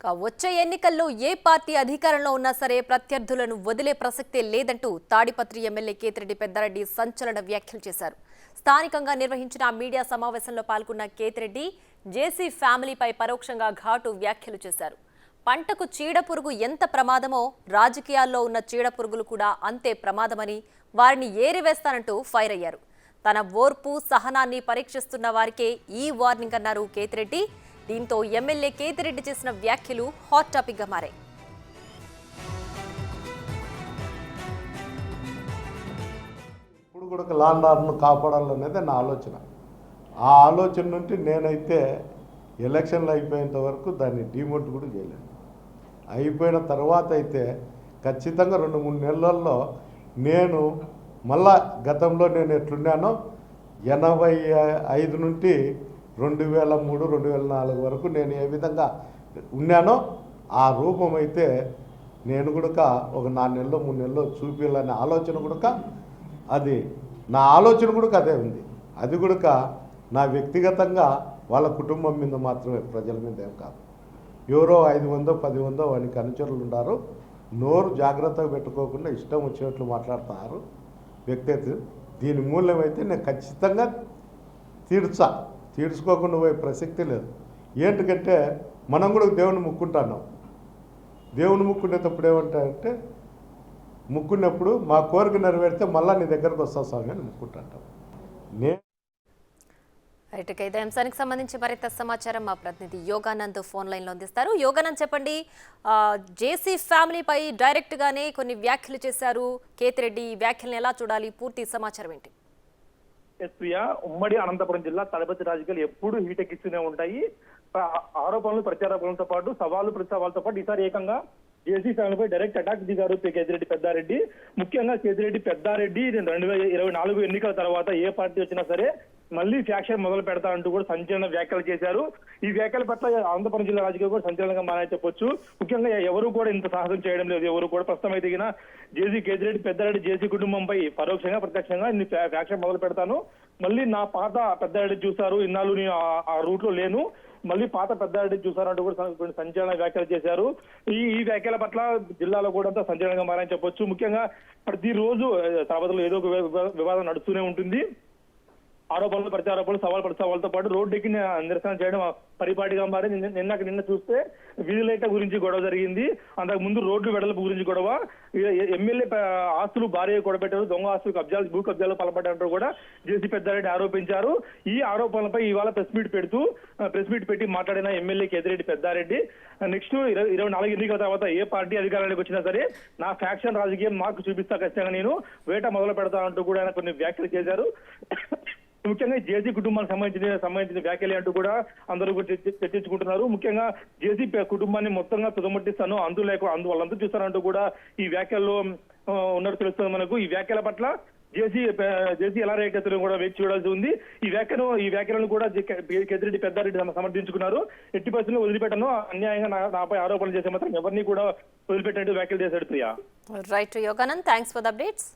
వచ్చే ఎన్నికల్లో ఏ పార్టీ అధికారంలో ఉన్నా సరే ప్రత్యర్థులను వదిలే ప్రసక్తే లేదంటూ తాడిపత్రి ఎమ్మెల్యే కేతిరెడ్డి పెద్దారెడ్డి సంచలన వ్యాఖ్యలు చేశారు. స్థానికంగా నిర్వహించిన మీడియా సమావేశంలో పాల్గొన్న కేతిరెడ్డి జేసీ ఫ్యామిలీపై పరోక్షంగా ఘాటు వ్యాఖ్యలు చేశారు. పంటకు చీడపురుగు ఎంత ప్రమాదమో రాజకీయాల్లో ఉన్న చీడపురుగులు కూడా అంతే ప్రమాదమని వారిని ఏరివేస్తానంటూ ఫైర్ అయ్యారు. తన ఓర్పు సహనాన్ని పరీక్షిస్తున్న వారికే ఈ వార్నింగ్ అన్నారు కేతిరెడ్డి. దీంతో ఎమ్మెల్యే కేతిరెడ్డి చేసిన వ్యాఖ్యలు హాట్ టాపిక్ గా మారాయి. ఇప్పుడు కూడా లాండ్ ఆర్డర్ను కాపాడాలనేది నా ఆలోచన. ఆ ఆలోచన నుండి నేనైతే ఎలక్షన్లు అయిపోయేంత వరకు దాన్ని డిమోట్ కూడా చేయలేను. అయిపోయిన తర్వాత అయితే ఖచ్చితంగా 2-3 నెలల్లో నేను మళ్ళా గతంలో నేను ఎట్లున్నానో 85 నుండి 2003, 2004 వరకు నేను ఏ విధంగా ఉన్నానో ఆ రూపం అయితే నేను కూడా ఒక 4 నెలలో 3 నెలల్లో చూపించాలనే ఆలోచన కూడా అది నా ఆలోచన కూడా అదే ఉంది. అది కూడా నా వ్యక్తిగతంగా వాళ్ళ కుటుంబం మీద మాత్రమే, ప్రజల మీద ఏం కాదు. ఎవరో 500, 10 వానికి అనుచరులు ఉన్నారు. నోరు జాగ్రత్తగా పెట్టుకోకుండా ఇష్టం వచ్చినట్లు మాట్లాడుతున్నారు వ్యక్తి. దీని మూల్యమైతే నేను ఖచ్చితంగా తీర్చుకోకుండా పోయే ప్రసక్తి లేదు. ఏంటంటే మనం కూడా దేవుని ముక్కుంటున్నాం. దేవుని ముక్కునేటప్పుడు ఏమంటారంటే ముక్కున్నప్పుడు మా కోరిక నెరవేరితే మళ్ళీ నీ దగ్గరకు వస్తా స్వామి అని ముక్కుంటాం. ఇదే అంశానికి సంబంధించి మరింత సమాచారం మా ప్రతినిధి యోగానంద్ ఫోన్ లైన్లో అందిస్తారు. యోగానంద్, చెప్పండి, జేసీ ఫ్యామిలీపై డైరెక్ట్ గానే కొన్ని వ్యాఖ్యలు చేశారు కేతిరెడ్డి. ఈ వ్యాఖ్యలను ఎలా చూడాలి? పూర్తి సమాచారం ఏంటి? ఉమ్మడి అనంతపురం జిల్లా తాడిపత్రి రాజకీయాలు ఎప్పుడు హీటెక్కిస్తూనే ఉంటాయి. ఆరోపణలు ప్రత్యారోపణలతో పాటు సవాళ్లు ప్రతిసవాళ్లతో పాటు ఈసారి ఏకంగా జేసీ ఫ్యామిలీపై డైరెక్ట్ అటాక్ దిగారు కేతిరెడ్డి పెద్దారెడ్డి. ముఖ్యంగా కేతిరెడ్డి పెద్దారెడ్డి 2024 ఎన్నికల తర్వాత ఏ పార్టీ వచ్చినా సరే మళ్ళీ ఫ్యాక్షన్ మొదలు పెడతా అంటూ కూడా సంచలన వ్యాఖ్యలు చేశారు. ఈ వ్యాఖ్యల పట్ల అనంతపురం జిల్లా రాజకీయం కూడా సంచలనంగా మారని చెప్పొచ్చు. ముఖ్యంగా ఎవరు కూడా ఇంత సాహసం చేయడం లేదు. ఎవరు కూడా ప్రస్తుతం అయితే జేసీ కేతిరెడ్డి పెద్దారెడ్డి జేసీ కుటుంబంపై పరోక్షంగా ప్రత్యక్షంగా ఇన్ని ఫ్యాక్షన్ మొదలు పెడతాను, మళ్ళీ నా పాత పెద్దారెడ్డి చూశారు, ఇన్నాళ్ళు నేను ఆ రూట్ లో లేను, మళ్ళీ పాత పెద్దారెడ్డి చూసారంటూ కూడా సంచలన వ్యాఖ్యలు చేశారు. ఈ వ్యాఖ్యల పట్ల జిల్లాలో కూడా అంతా సంచలనంగా మారని చెప్పొచ్చు. ముఖ్యంగా ప్రతిరోజు తాడిపత్రిలో ఏదో ఒక వివాదం నడుస్తూనే ఉంటుంది. ఆరోపణలు ప్రత్యారోపణలు సవాల్ ప్రతిసవాళ్ళతో పాటు రోడ్డుకి నిరసన చేయడం పరిపాటిగా మారింది. నిన్న చూస్తే వీధి లైట్ల గురించి గొడవ జరిగింది. అంతకు ముందు రోడ్డు వెడల్పు గురించి గొడవ, ఎమ్మెల్యే ఆస్తులు భారీగా కూడబెట్టారు, దొంగ ఆస్తులు కబ్జాలు, భూ కబ్జాలు పాల్పడ్డారంటూ కూడా జేసీ పెద్దారెడ్డి ఆరోపించారు. ఈ ఆరోపణలపై ఇవాళ ప్రెస్ మీట్ పెట్టి మాట్లాడిన ఎమ్మెల్యే కేతిరెడ్డి పెద్దారెడ్డి నెక్స్ట్ 24 ఎన్నికల తర్వాత ఏ పార్టీ అధికారానికి వచ్చినా సరే నా ఫ్యాక్షన్ రాజకీయం మాకు చూపిస్తా, ఖచ్చితంగా నేను వేట మొదలు పెడతా అంటూ కూడా ఆయన కొన్ని వ్యాఖ్యలు చేశారు. ముఖ్యంగా జేసీ కుటుంబానికి సంబంధించిన వ్యాఖ్యలే అంటూ కూడా అందరూ చర్చించుకుంటున్నారు. ముఖ్యంగా జేసీ కుటుంబాన్ని మొత్తంగా తుదముట్టిస్తాను, వాళ్ళంతా చూస్తారంటూ కూడా ఈ వ్యాఖ్యల్లో ఉన్నట్టు తెలుస్తుంది మనకు. ఈ వ్యాఖ్యల పట్ల జేసీ ఎలా రియాక్ట్ అవుతారో కూడా వేచి చూడాల్సి ఉంది. ఈ వ్యాఖ్యలను కూడా కేతిరెడ్డి పెద్దారెడ్డి సమర్థించుకున్నారు. ఎట్టి పరిస్థితుల్లో వదిలిపెట్టను, అన్యాయంగా నాపై ఆరోపణలు చేసే మాత్రం ఎవరిని కూడా వదిలిపెట్టినట్టు వ్యాఖ్యలు చేశాడు. Priya. Right Yoganand, thanks for the updates.